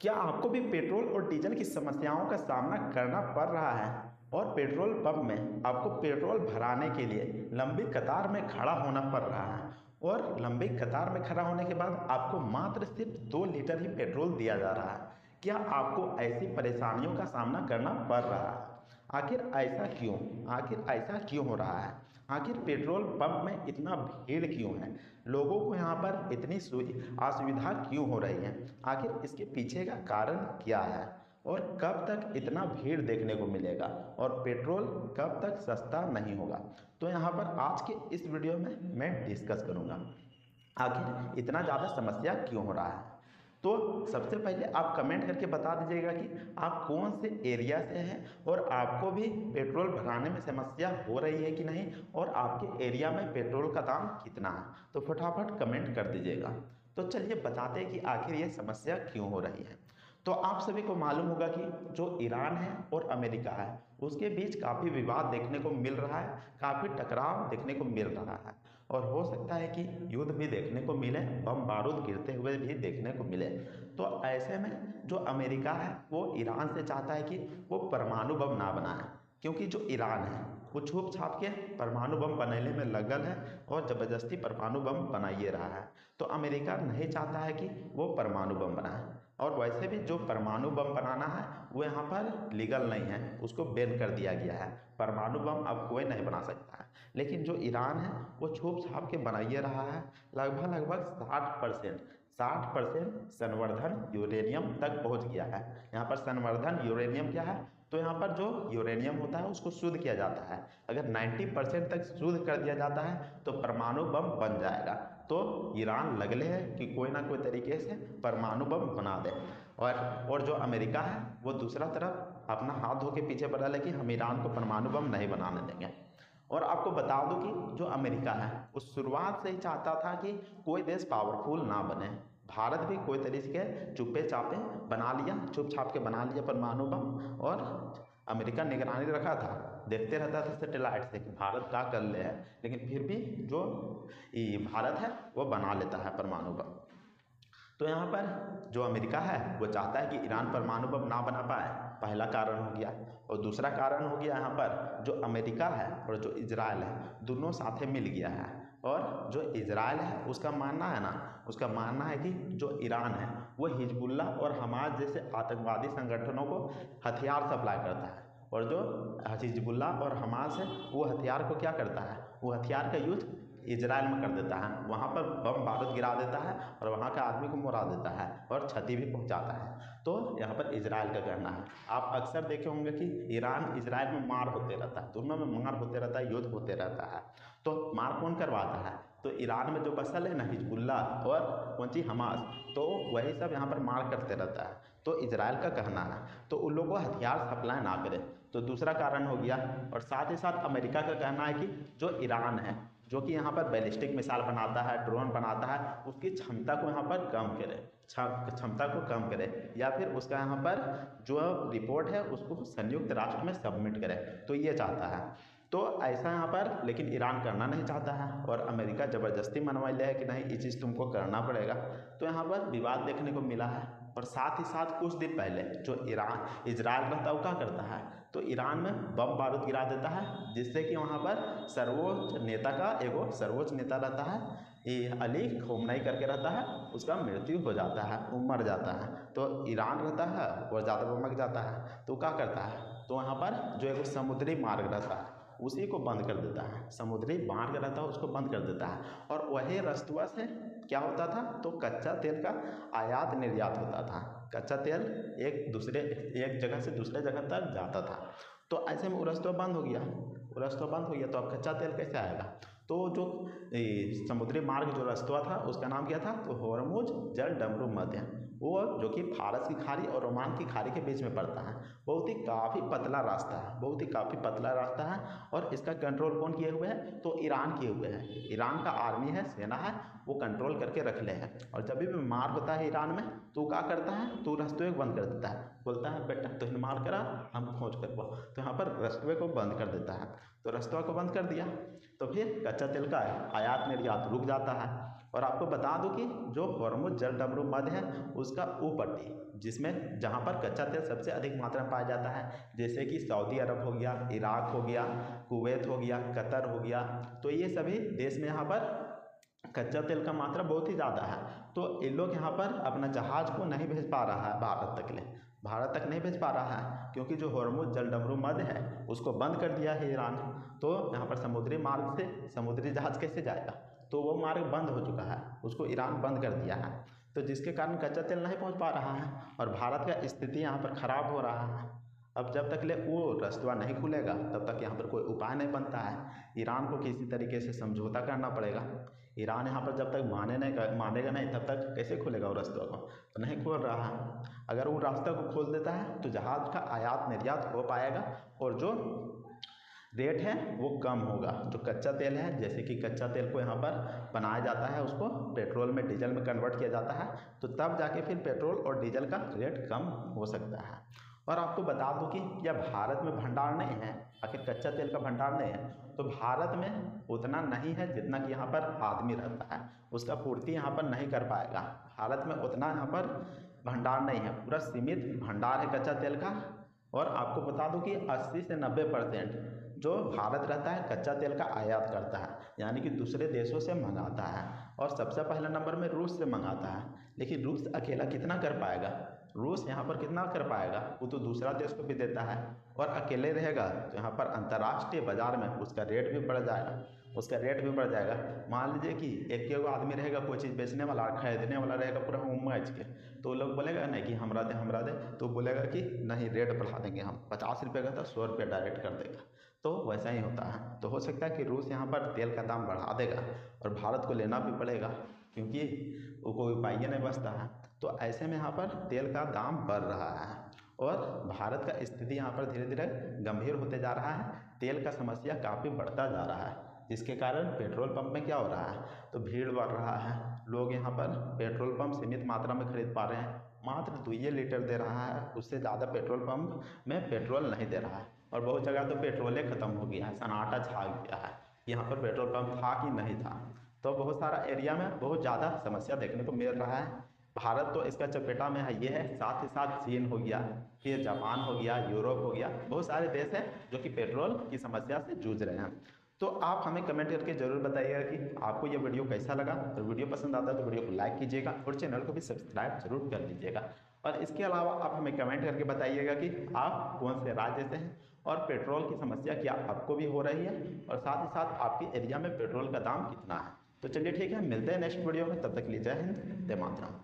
क्या आपको भी पेट्रोल और डीजल की समस्याओं का सामना करना पड़ रहा है और पेट्रोल पंप में आपको पेट्रोल भराने के लिए लंबी कतार में खड़ा होना पड़ रहा है और लंबी कतार में खड़ा होने के बाद आपको मात्र सिर्फ 2 लीटर ही पेट्रोल दिया जा रहा है? क्या आपको ऐसी परेशानियों का सामना करना पड़ रहा है? आखिर ऐसा क्यों? आखिर ऐसा क्यों हो रहा है? आखिर पेट्रोल पंप में इतना भीड़ क्यों है? लोगों को यहाँ पर इतनी असुविधा क्यों हो रही है? आखिर इसके पीछे का कारण क्या है और कब तक इतना भीड़ देखने को मिलेगा और पेट्रोल कब तक सस्ता नहीं होगा? तो यहाँ पर आज के इस वीडियो में मैं डिस्कस करूँगा आखिर इतना ज़्यादा समस्या क्यों हो रहा है। तो सबसे पहले आप कमेंट करके बता दीजिएगा कि आप कौन से एरिया से हैं और आपको भी पेट्रोल भराने में समस्या हो रही है कि नहीं और आपके एरिया में पेट्रोल का दाम कितना है। तो फटाफट कमेंट कर दीजिएगा। तो चलिए बताते हैं कि आखिर ये समस्या क्यों हो रही है। तो आप सभी को मालूम होगा कि जो ईरान है और अमेरिका है उसके बीच काफ़ी विवाद देखने को मिल रहा है, काफ़ी टकराव देखने को मिल रहा है और हो सकता है कि युद्ध भी देखने को मिले, बम बारूद गिरते हुए भी देखने को मिले। तो ऐसे में जो अमेरिका है वो ईरान से चाहता है कि वो परमाणु बम ना बनाए, क्योंकि जो ईरान है वो छुप छाप के परमाणु बम बनाने में लगल है और ज़बरदस्ती परमाणु बम बनाइए रहा है। तो अमेरिका नहीं चाहता है कि वो परमाणु बम बनाए और वैसे भी जो परमाणु बम बनाना है वो यहाँ पर लीगल नहीं है, उसको बैन कर दिया गया है। परमाणु बम अब कोई नहीं बना सकता है। लेकिन जो ईरान है वो छुप छाप के बनाइए रहा है। लगभग 60% संवर्धन यूरेनियम तक पहुँच गया है। यहाँ पर संवर्धन यूरेनियम क्या है? तो यहाँ पर जो यूरेनियम होता है उसको शुद्ध किया जाता है। अगर 90% तक शुद्ध कर दिया जाता है तो परमाणु बम बन जाएगा। तो ईरान लगले है कि कोई ना कोई तरीके से परमाणु बम बना दे और जो अमेरिका है वो दूसरा तरफ अपना हाथ धो के पीछे पड़ा है कि हम ईरान को परमाणु बम नहीं बनाने देंगे। और आपको बता दूं कि जो अमेरिका है वो शुरुआत से ही चाहता था कि कोई देश पावरफुल ना बने। भारत भी कोई तरीके के चुप्पे चापे बना लिया, चुप छाप के बना लिया परमाणु बम और अमेरिका निगरानी रखा था, देखते रहता था सैटेलाइट से कि भारत क्या कर ले है। लेकिन फिर भी जो ये भारत है वो बना लेता है परमाणु बम। तो यहाँ पर जो अमेरिका है वो चाहता है कि ईरान परमाणु बम ना बना पाए, पहला कारण हो गया। और दूसरा कारण हो गया यहाँ पर जो अमेरिका है और जो इजराइल है दोनों साथे मिल गया है। और जो इजराइल है उसका मानना है ना, उसका मानना है कि जो ईरान है वो हिजबुल्ला और हमास जैसे आतंकवादी संगठनों को हथियार सप्लाई करता है। और जो हिजबुल्ला और हमास है वो हथियार को क्या करता है, वो हथियार का यूज इजराइल में कर देता है, वहाँ पर बम बारूद गिरा देता है और वहाँ के आदमी को मुड़ा देता है और क्षति भी पहुँचाता है। तो यहाँ पर इजराइल का कहना है। आप अक्सर देखे होंगे कि ईरान इजराइल में मार होते रहता है, दोनों में मार होते रहता है, युद्ध होते रहता है। तो मार कौन करवाता है? तो ईरान में जो बसल है ना हिजबुल्ला और कौन सी हमास, तो वही सब यहाँ पर मार करते रहता है। तो इजराइल का कहना है तो उन लोगों को हथियार सप्लाई ना करें। तो दूसरा कारण हो गया। और साथ ही साथ अमेरिका का कहना है कि जो ईरान है जो कि यहाँ पर बैलिस्टिक मिसाइल बनाता है, ड्रोन बनाता है, उसकी क्षमता को यहाँ पर कम करे, क्षमता को कम करे या फिर उसका यहाँ पर जो रिपोर्ट है उसको संयुक्त राष्ट्र में सबमिट करे। तो ये चाहता है। तो ऐसा यहाँ पर लेकिन ईरान करना नहीं चाहता है और अमेरिका ज़बरदस्ती मनवा लिया है कि नहीं ये चीज़ तुमको करना पड़ेगा। तो यहाँ पर विवाद देखने को मिला है। और साथ ही साथ कुछ दिन पहले जो इजराइल रहता है वो क्या करता है, तो ईरान में बम बारूद गिरा देता है, जिससे कि वहाँ पर सर्वोच्च नेता का एगो सर्वोच्च नेता रहता है, ये अली खोमनई करके रहता है, उसका मृत्यु हो जाता है, वो मर जाता है। तो ईरान रहता है और ज़्यादा बमक जाता है तो क्या करता है, तो वहाँ पर जो एक समुद्री मार्ग रहता है उसी को बंद कर देता है, समुद्री मार्ग रहता है उसको बंद कर देता है। और वही रास्तवा से क्या होता था, तो कच्चा तेल का आयात निर्यात होता था। कच्चा तेल एक जगह से दूसरे जगह तक जाता था। तो ऐसे में वो रास्ता बंद हो गया, वो रास्ता बंद हो गया तो अब कच्चा तेल कैसे आएगा? तो जो समुद्री मार्ग जो रास्ता था उसका नाम क्या था, तो होर्मुज जल डमरू मध्य, वो जो कि फारस की खाड़ी और ओमान की खाड़ी के बीच में पड़ता है। बहुत ही काफ़ी पतला रास्ता है, बहुत ही काफ़ी पतला रास्ता है। और इसका कंट्रोल कौन किए हुए है, तो ईरान किए हुए है। ईरान का आर्मी है, सेना है, वो कंट्रोल करके रख ले हैं। और जब भी मार होता है ईरान में तो क्या करता है, तो रास्ते को बंद कर देता है, बोलता है बेटा तुम मार करा हम खोज करवा, तो यहाँ पर रास्ते को बंद कर देता है। तो रास्ते को बंद कर दिया तो फिर कच्चा तेल का आयात निर्यात रुक जाता है और आपको बता दूं कि जो हॉर्मुज़ जलडमरू मध्य है उसका उपपट्टी, जिसमें जहां पर कच्चा तेल सबसे अधिक मात्रा में पाया जाता है, जैसे कि सऊदी अरब हो गया, इराक हो गया, कुवैत हो गया, कतर हो गया, तो ये सभी देश में यहाँ पर कच्चा तेल का मात्रा बहुत ही ज़्यादा है। तो इन लोग यहाँ पर अपना जहाज़ को नहीं भेज पा रहा है भारत तक नहीं भेज पा रहा है, क्योंकि जो हॉर्मुज़ जलडमरू मध्य है उसको बंद कर दिया है ईरान। तो यहाँ पर समुद्री मार्ग से समुद्री जहाज़ कैसे जाएगा, तो वो मार्ग बंद हो चुका है, उसको ईरान बंद कर दिया है, तो जिसके कारण कच्चा तेल नहीं पहुँच पा रहा है और भारत का स्थिति यहाँ पर ख़राब हो रहा है। अब जब तक ले वो रास्ता नहीं खुलेगा तब तक यहाँ पर कोई उपाय नहीं बनता है। ईरान को किसी तरीके से समझौता करना पड़ेगा। ईरान यहाँ पर जब तक मानेगा नहीं तब तक कैसे खुलेगा वो रास्ते को, तो नहीं खोल रहा है। अगर वो रास्ता को खोल देता है तो जहाज़ का आयात निर्यात हो पाएगा और जो रेट है वो कम होगा। जो कच्चा तेल है, जैसे कि कच्चा तेल को यहाँ पर बनाया जाता है, उसको पेट्रोल में डीजल में कन्वर्ट किया जाता है, तो तब जाके फिर पेट्रोल और डीजल का रेट कम हो सकता है। और आपको बता दूं कि क्या भारत में भंडार नहीं है, आखिर कच्चा तेल का भंडार नहीं है, तो भारत में उतना नहीं है जितना कि यहाँ पर आदमी रहता है, उसका पूर्ति यहाँ पर नहीं कर पाएगा। भारत में उतना यहाँ पर भंडार नहीं है, पूरा सीमित भंडार है कच्चा तेल का। और आपको बता दूं कि 80 से 90% जो भारत रहता है कच्चा तेल का आयात करता है, यानी कि दूसरे देशों से मंगाता है। और सबसे पहले नंबर में रूस से मंगाता है, लेकिन रूस अकेला कितना कर पाएगा, रूस यहाँ पर कितना कर पाएगा, वो तो दूसरा देश को भी देता है। और अकेले रहेगा तो यहाँ पर अंतर्राष्ट्रीय बाजार में उसका रेट भी बढ़ जाएगा, मान लीजिए कि एक आदमी रहेगा, कोई चीज़ बेचने वाला खरीदने वाला रहेगा पूरा मैच के, तो लोग बोलेगा नहीं कि हमरा दे, तो बोलेगा कि नहीं रेट बढ़ा देंगे हम, 50 रुपये का था 100 रुपये डायरेक्ट कर देगा। तो वैसा ही होता है। तो हो सकता है कि रूस यहाँ पर तेल का दाम बढ़ा देगा और भारत को लेना भी पड़ेगा, क्योंकि वो कोई उपाय नहीं बचता है। तो ऐसे में यहाँ पर तेल का दाम बढ़ रहा है और भारत का स्थिति यहाँ पर धीरे धीरे गंभीर होते जा रहा है। तेल का समस्या काफ़ी बढ़ता जा रहा है, जिसके कारण पेट्रोल पंप में क्या हो रहा है, तो भीड़ बढ़ रहा है। लोग यहाँ पर पेट्रोल पंप सीमित मात्रा में खरीद पा रहे हैं, मात्र 2 लीटर दे रहा है, उससे ज़्यादा पेट्रोल पंप में पेट्रोल नहीं दे रहा है। और बहुत जगह तो पेट्रोल ख़त्म हो गया है, सन्नाटा छा गया है, यहाँ पर पेट्रोल पंप था कि नहीं था। तो बहुत सारा एरिया में बहुत ज़्यादा समस्या देखने को मिल रहा है। भारत तो इसका चपेटा में है, ये है, साथ ही साथ चीन हो गया, फिर जापान हो गया, यूरोप हो गया, बहुत सारे देश हैं जो कि पेट्रोल की समस्या से जूझ रहे हैं। तो आप हमें कमेंट करके जरूर बताइएगा कि आपको ये वीडियो कैसा लगा। और वीडियो पसंद आता है तो वीडियो को लाइक कीजिएगा और चैनल को भी सब्सक्राइब जरूर कर लीजिएगा। और इसके अलावा आप हमें कमेंट करके बताइएगा कि आप कौन से राज्य से हैं और पेट्रोल की समस्या क्या आपको भी हो रही है, और साथ ही साथ आपके एरिया में पेट्रोल का दाम कितना है। तो चलिए ठीक है, मिलते हैं नेक्स्ट वीडियो में, तब तक के लिए जय हिंद, जय मातरम।